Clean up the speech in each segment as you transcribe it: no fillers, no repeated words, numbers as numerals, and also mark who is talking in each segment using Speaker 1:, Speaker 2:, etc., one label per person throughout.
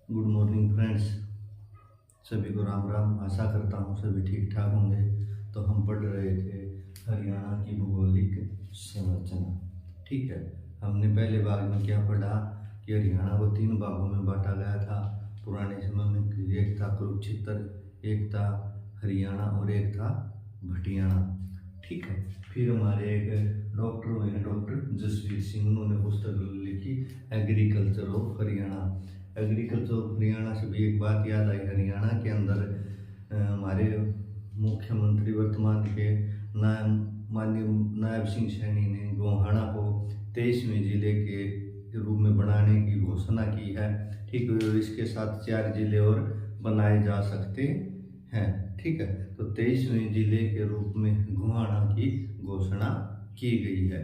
Speaker 1: Good morning friends. सभी को राम राम। आशा करता हूँ सभी ठीक ठाक होंगे। तो हम पढ़ रहे थे हरियाणा की भौगोलिक संरचना। ठीक है, हमने पहले भाग में क्या पढ़ा कि हरियाणा को 3 भागों में बांटा गया था पुराने समय में। एक था कुरुक्षेत्र, एक था हरियाणा और एक था भटियाणा। ठीक है, फिर हमारे एक डॉक्टर हुए हैं, डॉक्टर जसवीर सिंह, उन्होंने पुस्तक लिखी agriculture of Haryana. Agriculture of Haryana से भी एक बात याद आई, हरियाणा के अंदर हमारे मुख्यमंत्री वर्तमान के माननीय नायब सिंह सैनी ने गोहाना को 23वें जिले के रूप में बनाने की घोषणा की है। ठीक है, इसके साथ 4 जिले और बनाए जा सकते हैं। ठीक है, तो 23वें जिले के रूप में गोहाना की घोषणा की गई है।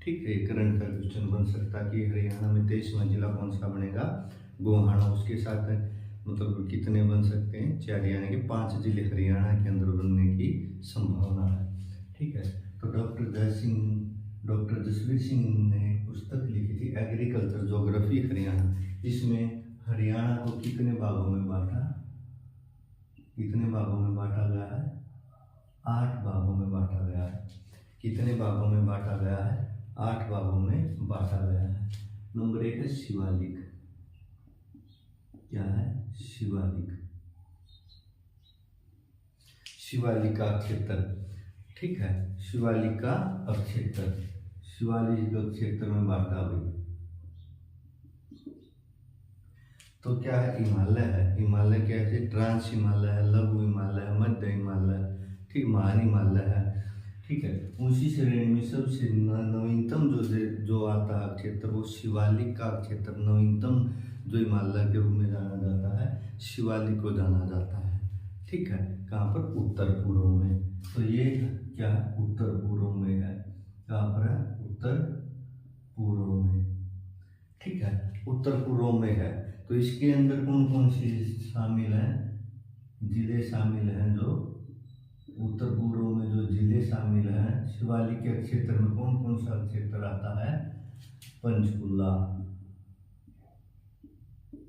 Speaker 1: ठीक है, करंट का क्वेश्चन बन सकता है कि हरियाणा में 23वां जिला कौन सा बनेगा? गोहाना। उसके साथ मतलब कितने बन सकते हैं? 4, यानी कि 5 जिले हरियाणा के अंदर बनने की संभावना है। ठीक है, तो डॉक्टर जसवीर सिंह ने पुस्तक लिखी थी एग्रीकल्चर ज्योग्राफी हरियाणा। इसमें हरियाणा को कितने भागों में बांटा गया है? 8 भागों में बांटा गया है। कितने भागों में बांटा गया है? 8 भागों में बांटा गया है। नंबर 1 है शिवालिक। क्या है? शिवालिक का क्षेत्र। ठीक है, शिवालिक का क्षेत्र में बांटा हुई। तो क्या है? हिमालय है। हिमालय कैसे? ट्रांस हिमालय है, लघु हिमालय है, मध्य हिमालय, ठीक, महान हिमालय है। ठीक है, उसी श्रेणी में सबसे नवीनतम जो आता है क्षेत्र वो शिवालिक का क्षेत्र, नवीनतम जो हिमालय के रूप में जाना जाता है, शिवालिक को जाना जाता है। ठीक है, कहाँ पर? उत्तर पूर्व में। तो ये क्या है? उत्तर पूर्व में है। कहाँ पर है? उत्तर पूर्व में। ठीक है, उत्तर पूर्व में है। तो इसके अंदर कौन कौन सी शामिल है? जिले शामिल हैं। जो उत्तर पूर्व में जो जिले शामिल हैं, शिवालिक के क्षेत्र में कौन कौन सा क्षेत्र आता है? पंचकुला,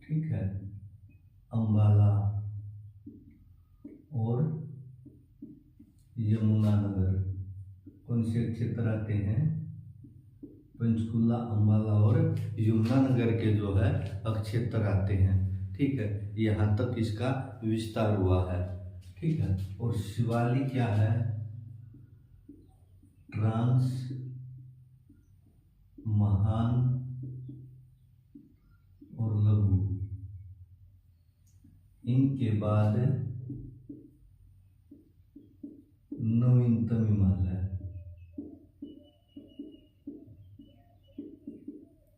Speaker 1: ठीक है, अंबाला और यमुनानगर। कौन से क्षेत्र आते हैं? पंचकुला, अंबाला और यमुनानगर के जो है क्षेत्र आते हैं। ठीक है, यहाँ तक इसका विस्तार हुआ है। ठीक है, और शिवालिक क्या है? ट्रांस, महान और लघु। इनके बाद नवीनतम हिमालय।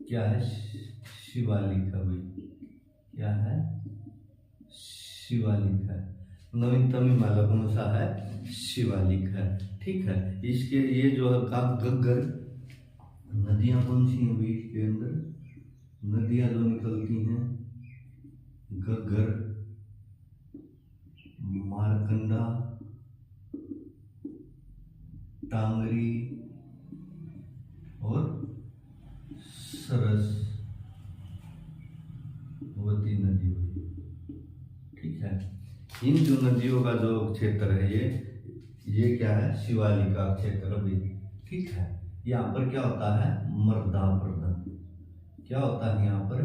Speaker 1: क्या है? शिवालिक है भाई। क्या है? शिवालिक है। नवीनतम हिमालय कौन सा है? शिवालिक है। ठीक है, इसके ये जो है गग्गर नदियां कौन सी हैं भाई? इसके अंदर नदियां जो निकलती हैं, गग्गर, मारकंडा, टांगरी और सरस्वती नदी हुई। ठीक है, इन जो नदियों का जो क्षेत्र है ये क्या है? शिवालिक का क्षेत्र भी। ठीक है, यहाँ पर क्या होता है? मृदा अपर्दन। क्या होता है यहाँ पर?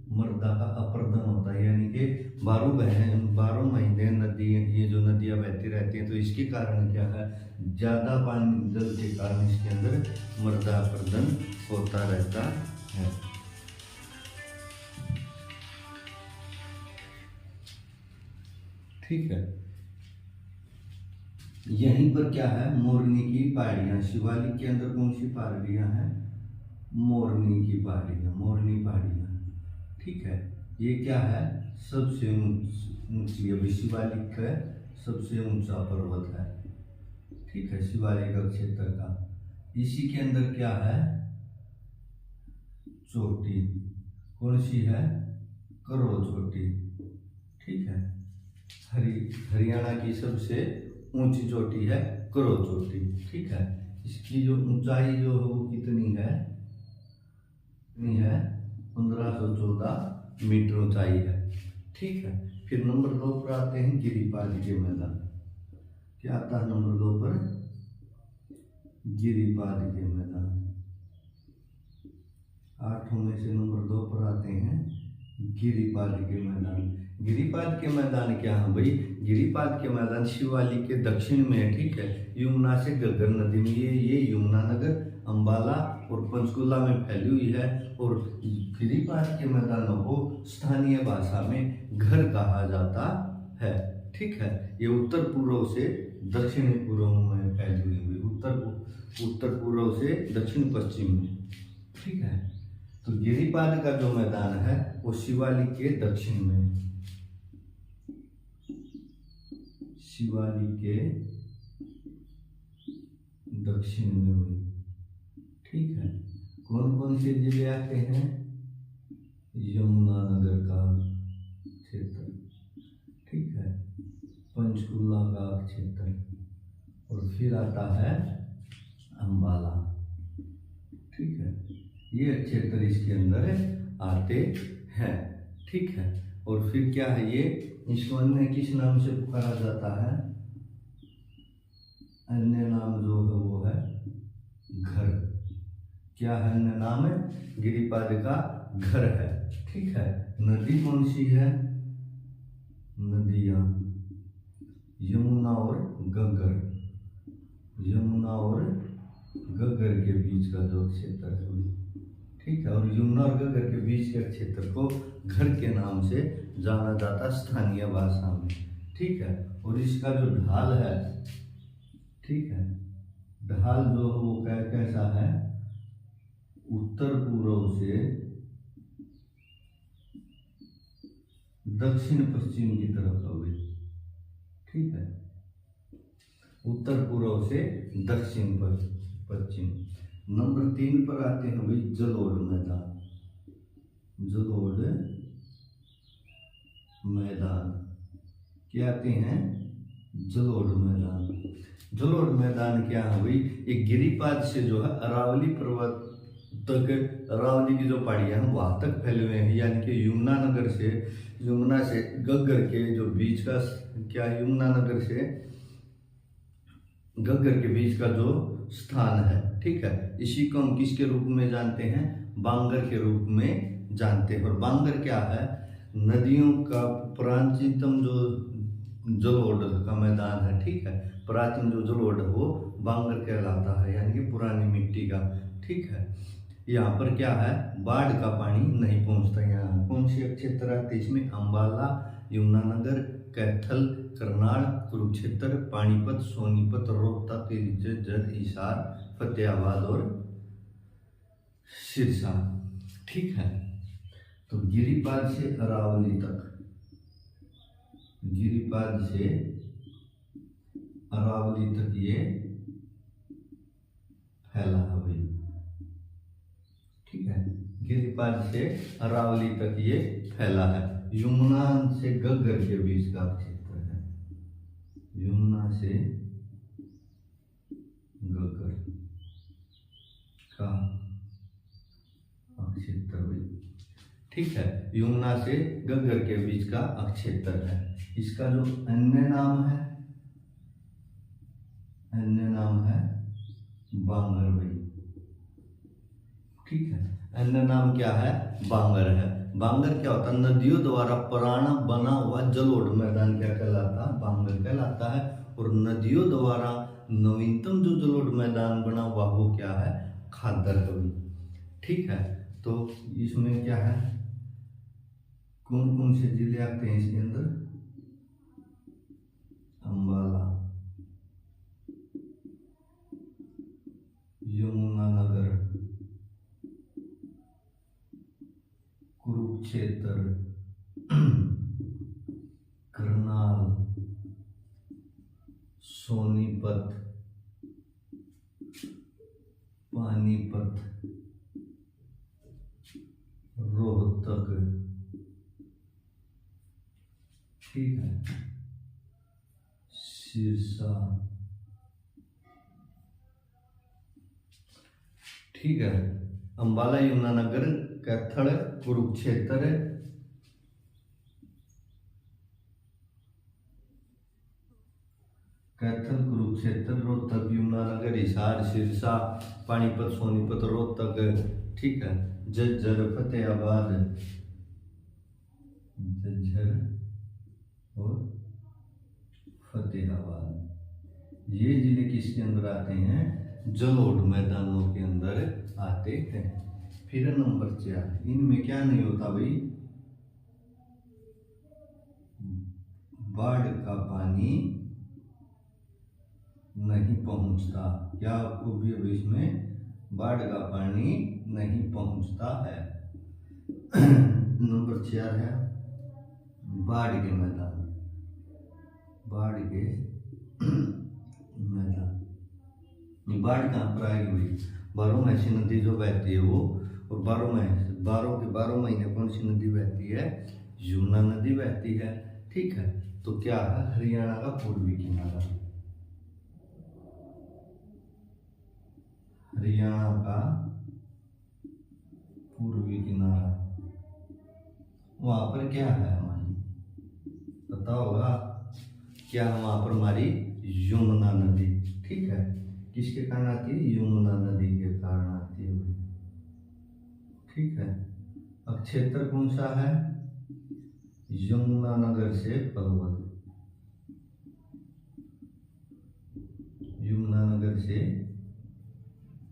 Speaker 1: मृदा का अपर्दन होता है, यानी कि 12 महीने नदी, ये जो नदियां बहती रहती हैं, तो इसके कारण क्या है? ज्यादा पानी जल के कारण इसके अंदर मृदा अपर्दन होता रहता है। ठीक है, यहीं पर क्या है? मोरनी की पहाड़ियां। शिवालिक के अंदर कौन सी पहाड़ियां हैं? मोरनी की पहाड़ियां, मोरनी पहाड़ियां। ठीक है, ये क्या है? सबसे ऊंची है। शिवालिक का सबसे ऊंचा पर्वत है। ठीक है, शिवालिक का क्षेत्र का। इसी के अंदर क्या है? चोटी। कौन सी है? करो चोटी। ठीक है, हरियाणा की सबसे ऊंची चोटी है करो चोटी। ठीक है, इसकी जो ऊंचाई जो है वो कितनी है? 1514 मीटर ऊंचाई है। ठीक है। फिर नंबर 2 पर आते हैं गिरिपाद के मैदान। क्या आता है नंबर 2 पर? गिरिपाद के मैदान। 8 में से नंबर 2 पर आते हैं गिरिपाद के मैदान। गिरिपाद के मैदान क्या है भाई? गिरिपाद के मैदान शिवालिक के दक्षिण में है, ठीक है, यमुना से घग्गर नदी में। ये यमुना नगर, अंबाला और पंचकुला में फैली हुई है। और गिरिपाद के मैदानों को स्थानीय भाषा में घर कहा जाता है, ठीक है। ये उत्तर पूर्व से दक्षिण पूर्व में फैली हुई, उत्तर पूर्व से दक्षिण पश्चिम में, ठीक है। तो गिरिपाद का जो मैदान है वो शिवालिक के दक्षिण में, शिवालिक के दक्षिण में हुई, ठीक है। कौन कौन से जिले आते हैं? यमुनानगर का क्षेत्र, ठीक है, पंचकुला का क्षेत्र, और फिर आता है अंबाला, ठीक है। ये क्षेत्र इसके अंदर आते हैं, ठीक है। और फिर क्या है ये? इसको अन्य किस नाम से पुकारा जाता है? अन्य नाम जो है वो है घर। क्या है अन्य नाम? है गिरिपाद का घर है, ठीक है। नदी कौन सी है? नदियां यमुना और घग्गर, यमुना और घग्गर के बीच का जो क्षेत्र है, ठीक है। और यमुना और घग्गर के बीच के क्षेत्र को घर के नाम से जाना जाता स्थानीय भाषा में, ठीक है। और इसका जो ढाल है, ठीक है, ढाल जो है वो कैसा है? उत्तर पूर्व से दक्षिण पश्चिम की तरफ होगी, ठीक है। उत्तर पूर्व से दक्षिण पश्चिम। नंबर 3 पर आते हैं भाई जलोढ़ मैदान। जलोढ़ मैदान क्या आते हैं? जलोढ़ मैदान। जलोढ़ मैदान क्या है भाई? एक गिरिपाद से जो है अरावली पर्वत तक, अरावली की जो पहाड़ियां हैं वहां तक फैले हुए हैं, यानी कि यमुनानगर से, यमुना से घग्गर के जो बीच का, क्या यमुनानगर से घग्गर के बीच का जो स्थान है, ठीक है, इसी को हम किसके रूप में जानते हैं? बांगर के रूप में जानते हैं। और बांगर क्या है? नदियों का प्राचीनतम जो जलोढ़ का मैदान है, ठीक है, प्राचीन जो जलोढ़ वो बांगर कहलाता है, यानी कि पुरानी मिट्टी का, ठीक है। यहाँ पर क्या है? बाढ़ का पानी नहीं पहुंचता। यहाँ कौन से क्षेत्र आते हैं इसमें? अंबाला, यमुनानगर, कैथल, करनाल, कुरुक्षेत्र, पानीपत, सोनीपत, रोहतक, जद, हिसार, फतेहाबाद और सिरसा, ठीक है। तो गिरिपाद से अरावली तक, गिरिपाद से अरावली तक ये फैला है भाई, ठीक है। गिरिपाद से अरावली तक ये फैला है। यमुना से घग्गर के बीच का क्षेत्र है, यमुना से घग्गर का क्षेत्र भाई, ठीक है। यमुना से घग्गर के बीच का क्षेत्र है। इसका जो अन्य नाम है, अन्य नाम है बांगर भाई, ठीक है। अन्य नाम क्या है? बांगर है। बांगर क्या होता है? नदियों द्वारा पुराना बना हुआ जलोढ़ मैदान क्या कहलाता है? बांगर कहलाता है। और नदियों द्वारा नवीनतम जो जलोढ़ मैदान बना हुआ वो क्या है? खादर है, ठीक है। तो इसमें क्या है? कौन कौन से जिले आते हैं इसके अंदर? अंबाला, यमुनानगर, कुरुक्षेत्र, करनाल, सोनीपत, पानीपत, रोहतक, ठीक है, सिरसा, ठीक है। अंबाला, यमुनानगर, कैथल, कुरुक्षेत्र, कैथल, कुरुक्षेत्र, रोहतक, यमुनानगर, हिसार, सिरसा, पानीपत, सोनीपत, रोहतक, ठीक है, झज्जर, फतेहाबाद, झज्जर और फतेहाबाद, ये जिले किसके अंदर आते हैं? जलोढ़ मैदानों के अंदर आते हैं। फिर नंबर 4, इनमें क्या नहीं होता भाई? बाढ़ का पानी नहीं पहुंचता। क्या आपको भी अब इसमें बाढ़ का पानी नहीं पहुंचता है। नंबर 4 है बाढ़ के मैदान। बाढ़ के मैदान, बाढ़ कहाँ पर आएगी भाई? बारहमासी नदी जो बहती है वो, और 12 महीने कौन सी नदी बहती है? यमुना नदी बहती है, ठीक है। तो क्या है? हरियाणा का पूर्वी किनारा, हरियाणा का पूर्वी किनारा, वहां पर क्या है हमारी? पता होगा क्या? वहां पर हमारी यमुना नदी, ठीक है। किसके कारण आती है? यमुना नदी के कारण आती है, ठीक है। अब क्षेत्र कौन सा है? यमुनानगर से पलवल, यमुनानगर से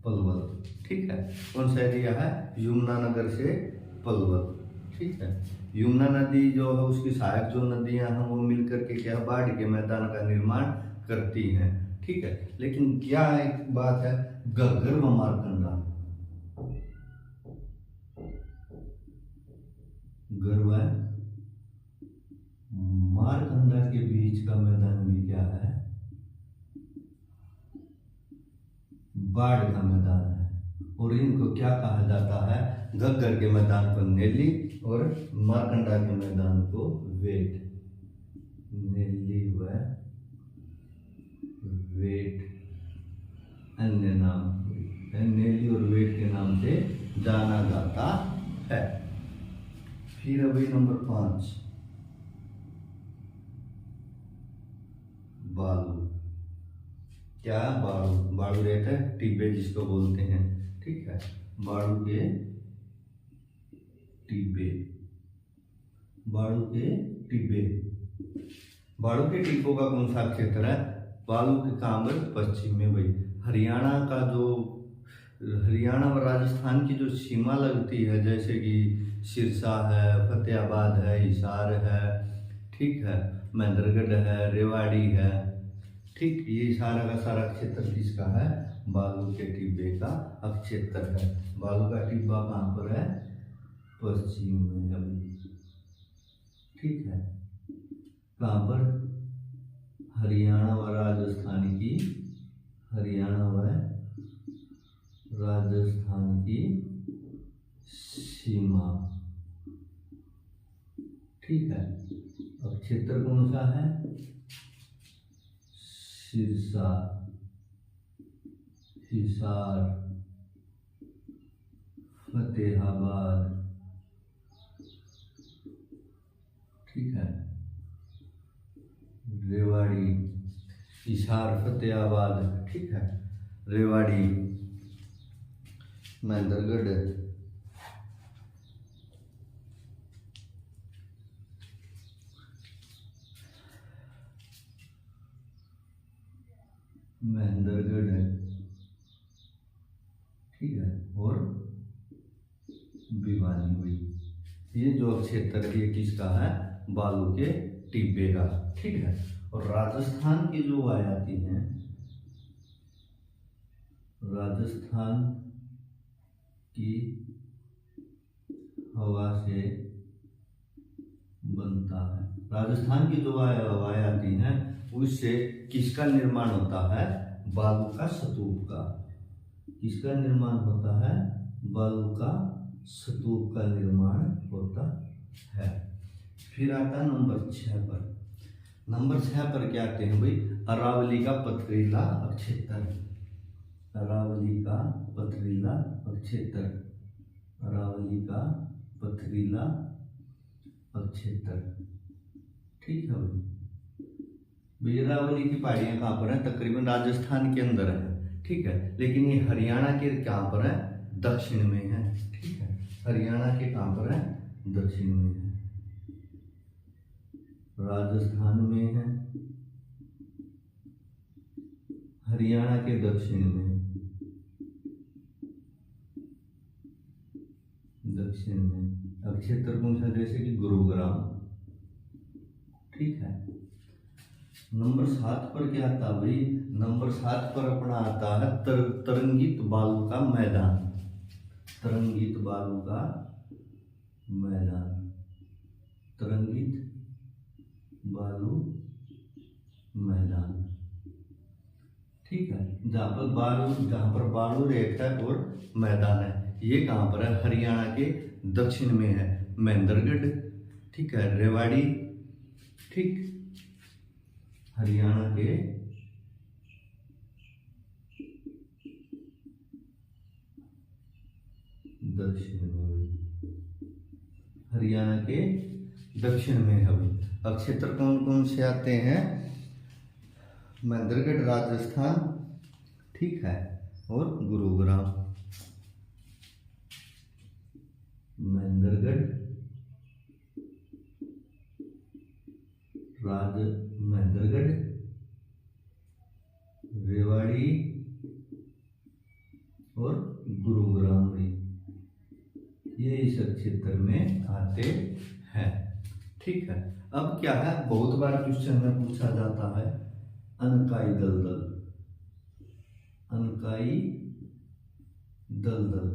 Speaker 1: पलवल, ठीक है। कौन सा एरिया है? यमुनानगर से पलवल, ठीक है। यमुना नदी जो है उसकी सहायक जो नदियां हैं वो मिलकर के क्या बाढ़ के मैदान का निर्माण करती हैं, ठीक है। लेकिन क्या एक बात है, घग्गर व मारकंडा, गरवा मारकंडा के बीच का मैदान भी क्या है? बाढ़ का मैदान है। और इनको क्या कहा जाता है? घग्गर के मैदान को नेली और मारकंडा के मैदान को वेट, नेली व वेट अन्य नाम, नेली और वेट के नाम से जाना जाता है। फिर अभी नंबर 5 बालू। क्या? बाड़ू, बाड़ू रहता है टिब्बे जिसको बोलते हैं, ठीक है। बाड़ू के टिब्बे, बाड़ू के टिब्बे, बाड़ू के टिब्बों का कौन सा क्षेत्र है? बालू के कांबर पश्चिम में भाई। हरियाणा का जो, हरियाणा और राजस्थान की जो सीमा लगती है, जैसे कि सिरसा है, फतेहाबाद है, हिसार है, ठीक है, महेंद्रगढ़ है, रेवाड़ी है, ठीक, ये सारा का सारा क्षेत्र किसका है? बालू के टिब्बे का क्षेत्र है। बालू का टिब्बा कहाँ पर है? पश्चिम में है, ठीक है। कहाँ पर? हरियाणा व राजस्थान की, हरियाणा व राजस्थान की सीमा, ठीक है। अब क्षेत्र कौन सा है? सिरसा, हिसार, फतेहाबाद, ठीक है, रेवाड़ी, हिसार, फतेहाबाद, ठीक है, रेवाड़ी, महेंद्रगढ़, ठीक है, और भिवानी हुई। ये जो क्षेत्र है ये किसका है? बालू के टिब्बे का, ठीक है। और राजस्थान की जो आयाती हैं, राजस्थान की हवा से बनता है, राजस्थान की जो आयाती हैं उससे किसका निर्माण होता है? बालू का स्तूप का। किसका निर्माण होता है? बालू का स्तूप का निर्माण होता है। फिर आता है नंबर 6 पर। नंबर 6 पर क्या आते हैं भाई? अरावली का पथरीला क्षेत्र, अरावली का पथरीला क्षेत्र, अरावली का पथरीला क्षेत्र, ठीक है भाई। वेरावली की पहाड़ियाँ कहाँ पर है? तकरीबन राजस्थान के अंदर है, ठीक है। लेकिन ये हरियाणा के कहाँ पर है? दक्षिण में है, ठीक है। हरियाणा के कहाँ पर है? दक्षिण में है। राजस्थान में है, हरियाणा के दक्षिण में, दक्षिण में। अब क्षेत्र कौन सा? जैसे कि गुरुग्राम, ठीक है। नंबर 7 पर क्या आता भाई? नंबर 7 पर अपना आता है तरंगित बालू का मैदान। तरंगित बालू का मैदान, तरंगित बालू मैदान, ठीक है। जहाँ पर बालू रेखा और मैदान है, ये कहाँ पर है? हरियाणा के दक्षिण में है। महेंद्रगढ़, ठीक है। रेवाड़ी, ठीक, हरियाणा के दक्षिण में, हरियाणा के दक्षिण में है। अब क्षेत्र कौन कौन से आते हैं? महेंद्रगढ़ राजस्थान, ठीक है, और गुरुग्राम। महेंद्रगढ़ महेंद्रगढ़, रेवाड़ी और गुरुग्राम भी, ये इस क्षेत्र में आते हैं, ठीक है। अब क्या है? बहुत बार क्वेश्चन में पूछा जाता है अनकाई दलदल। अनकाई दलदल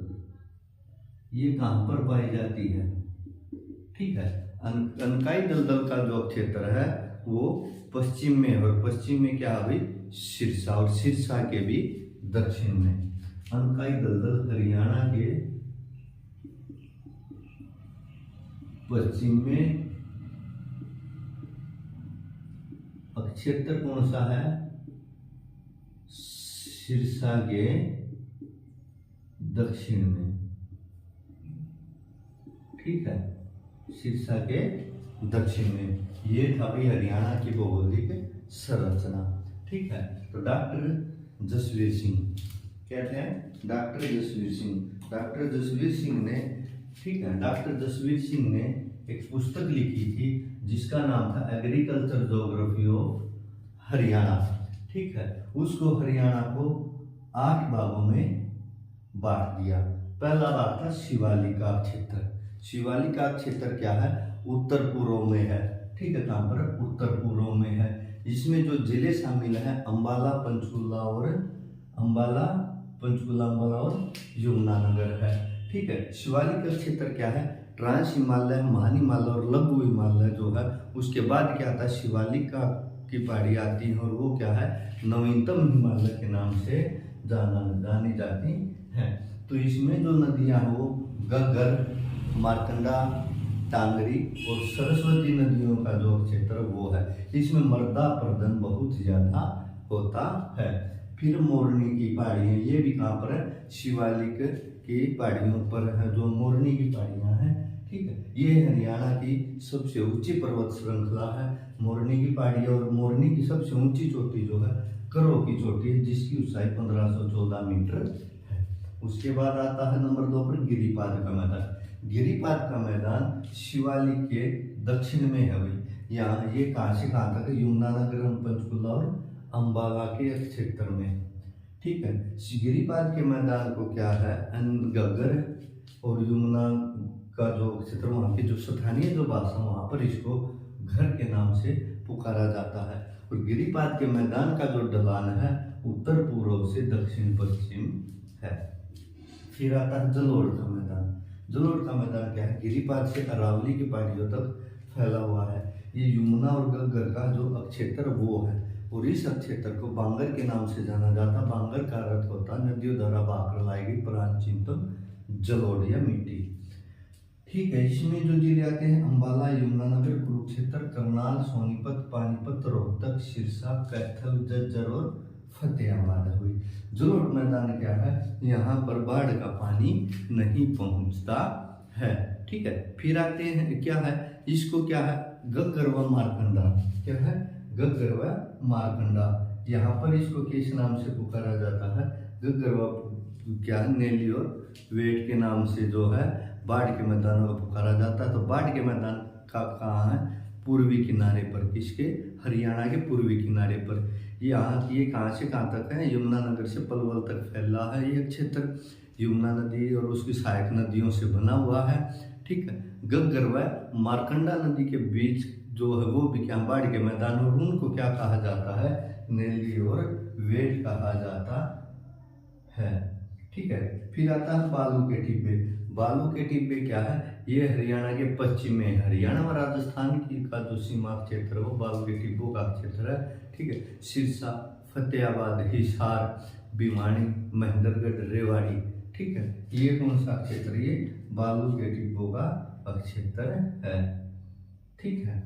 Speaker 1: ये कहां पर पाई जाती है? ठीक है। अनकाई दलदल का जो क्षेत्र है वो पश्चिम में, और पश्चिम में क्या है भाई? सिरसा, और सिरसा के भी दक्षिण में। अनकाई दलदल हरियाणा के पश्चिम में। क्षेत्र कौन सा है? सिरसा के दक्षिण में, ठीक है। सिरसा के दक्षिण में। ये था भी हरियाणा की भौगोलिक संरचना, ठीक है। तो डॉक्टर जसवीर सिंह कहते हैं, डॉक्टर जसवीर सिंह, डॉक्टर जसवीर सिंह ने, ठीक है, डॉक्टर जसवीर सिंह ने एक पुस्तक लिखी थी जिसका नाम था एग्रीकल्चर ज्योग्राफी ऑफ हरियाणा, ठीक है। उसको हरियाणा को 8 भागों में बांट दिया। पहला भाग था शिवालिका क्षेत्र। शिवालिका क्षेत्र क्या है? उत्तर पूर्व में है, ठीक है। कहाँ पर? उत्तर पूर्व में है। इसमें जो जिले शामिल हैं अंबाला, पंचकुला और यमुनानगर है, ठीक है। शिवालिका क्षेत्र क्या है? ट्रांस हिमालय, महान हिमालय और लघु हिमालय जो है उसके बाद क्या आता है? शिवालिका की पहाड़ी आती है, और वो क्या है? नवीनतम हिमालय के नाम से जानी जाती है। तो इसमें जो नदियां हैं वो गग्गर, मार्कंडा, टांगरी और सरस्वती नदियों का जो क्षेत्र वो है। इसमें मृदा प्रदन बहुत ज्यादा होता है। फिर मोरनी की पहाड़ियाँ, ये भी कहाँ पर है? शिवालिक की पहाड़ियों पर है जो मोरनी की पहाड़ियाँ हैं, ठीक है। ये हरियाणा की सबसे ऊंची पर्वत श्रृंखला है मोरनी की पहाड़ी, और मोरनी की सबसे ऊंची चोटी जो है करो की चोटी है, जिसकी ऊंचाई 1514 मीटर है। उसके बाद आता है नंबर 2 पर गिरिपाद का मैदान। गिरिपाद का मैदान शिवालिक के दक्षिण में है भाई। यहाँ ये कहाँ से कहाँ तक? यमुनानगर, पंचकुला और अंबाला के क्षेत्र में, ठीक है। गिरिपाद के मैदान को क्या है? गग्गर और यमुना का जो क्षेत्र, वहाँ की जो स्थानीय जो भाषा, वहाँ पर इसको घर के नाम से पुकारा जाता है। और गिरिपाद के मैदान का जो ढलान है उत्तर पूर्व से दक्षिण पश्चिम है। फिर आता है जलोढ़ का मैदान। जलोढ़ का मैदान क्या है? गिरिपाद से अरावली की पहाड़ियों तक फैला हुआ है। ये यमुना और गग्गर का जो क्षेत्र वो है, और इस क्षेत्र को बांगर के नाम से जाना जाता। बांगर का अर्थ होता नदियों द्वारा बहाकर लाई गई प्राचीनतम जलोढ़ या मिट्टी, ठीक है। इसमें जो जिले आते हैं अंबाला, यमुनानगर, कुरुक्षेत्र, करनाल, सोनीपत, पानीपत, रोहतक, सिरसा, कैथल, झज्जर और फतेहाबाद हुई। जलोढ़ मैदान क्या है? यहाँ पर बाढ़ का पानी नहीं पहुँचता है, ठीक है। फिर आते हैं क्या है? इसको क्या है? गग्गर व मारकंडा, क्या है? गग्गर व मारकंडा। यहाँ पर इसको किस नाम से पुकारा जाता है? गग्गर व क्या नेली और वेट के नाम से जो है बाढ़ के मैदानों को पुकारा जाता है। तो बाढ़ के मैदान का कहाँ है? पूर्वी किनारे पर। किसके? हरियाणा के पूर्वी किनारे पर। ये कहाँ से कहाँ तक है? यमुनानगर से पलवल तक फैला है ये क्षेत्र। यमुना नदी और उसकी सहायक नदियों से बना हुआ है। ठीक है। गग्गर व मारकंडा नदी के बीच जो है वो भी क्या बाढ़ के मैदान, और उनको क्या कहा जाता है? नेली और वेट कहा जाता है। ठीक है। फिर आता है बालू के टिब्बे। बालू के टिब्बे क्या है? ये हरियाणा के पश्चिम में, हरियाणा और राजस्थान की का जो सीमा क्षेत्र है वो बालू के टिब्बों का क्षेत्र है। ठीक है। सिरसा, फतेहाबाद, हिसार, भिवानी, महेंद्रगढ़, रेवाड़ी। ठीक है। ये कौन सा क्षेत्र? ये बालू के टिब्बों का क्षेत्र है। ठीक है।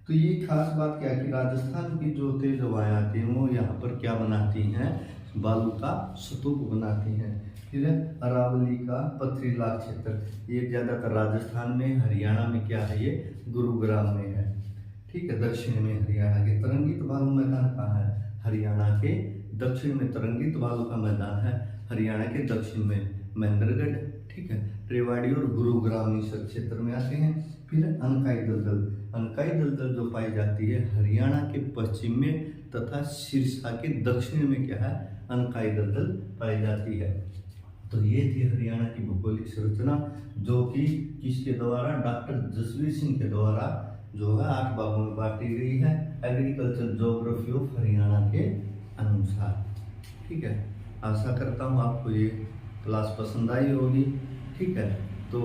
Speaker 1: तो ये खास बात क्या है कि राजस्थान की जो तेज हवाएं आती हैं वो यहाँ पर क्या बनाती हैं? बालू का स्तूप बनाती हैं। फिर अरावली का पथरीला क्षेत्र, ये ज्यादातर राजस्थान में, हरियाणा में क्या है? ये गुरुग्राम में है। ठीक है। दक्षिण में हरियाणा के तरंगित बालू मैदान कहाँ है? हरियाणा के दक्षिण में तरंगित बालू का मैदान है, हरियाणा के दक्षिण में महेंद्रगढ़। ठीक है। रेवाड़ी और गुरुग्राम इस क्षेत्र में आते हैं। फिर अनकाई दलदल, अनकाई दलदल जो पाई जाती है हरियाणा के पश्चिम में तथा सिरसा के दक्षिण में क्या है? अनकाई दलदल पाई जाती है। तो ये थी हरियाणा की भौगोलिक संरचना, जो कि किसके द्वारा? डॉक्टर जसवीर सिंह के द्वारा जो है 8 भागों में बांटी गई है, एग्रीकल्चर ज्योग्राफी ऑफ हरियाणा के अनुसार। ठीक है। आशा करता हूँ आपको ये क्लास पसंद आई होगी। ठीक है। तो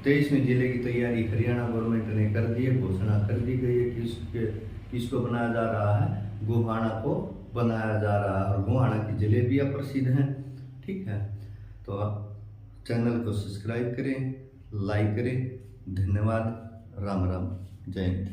Speaker 1: 23वें जिले की तैयारी हरियाणा गवर्नमेंट ने कर दी है, घोषणा कर दी गई है। किसको बनाया जा रहा है? गोहाना को बनाया जा रहा है, और गोहाना की जलेबियाँ प्रसिद्ध हैं। ठीक है। तो आप चैनल को सब्सक्राइब करें, लाइक करें। धन्यवाद। राम राम। जय हिंद।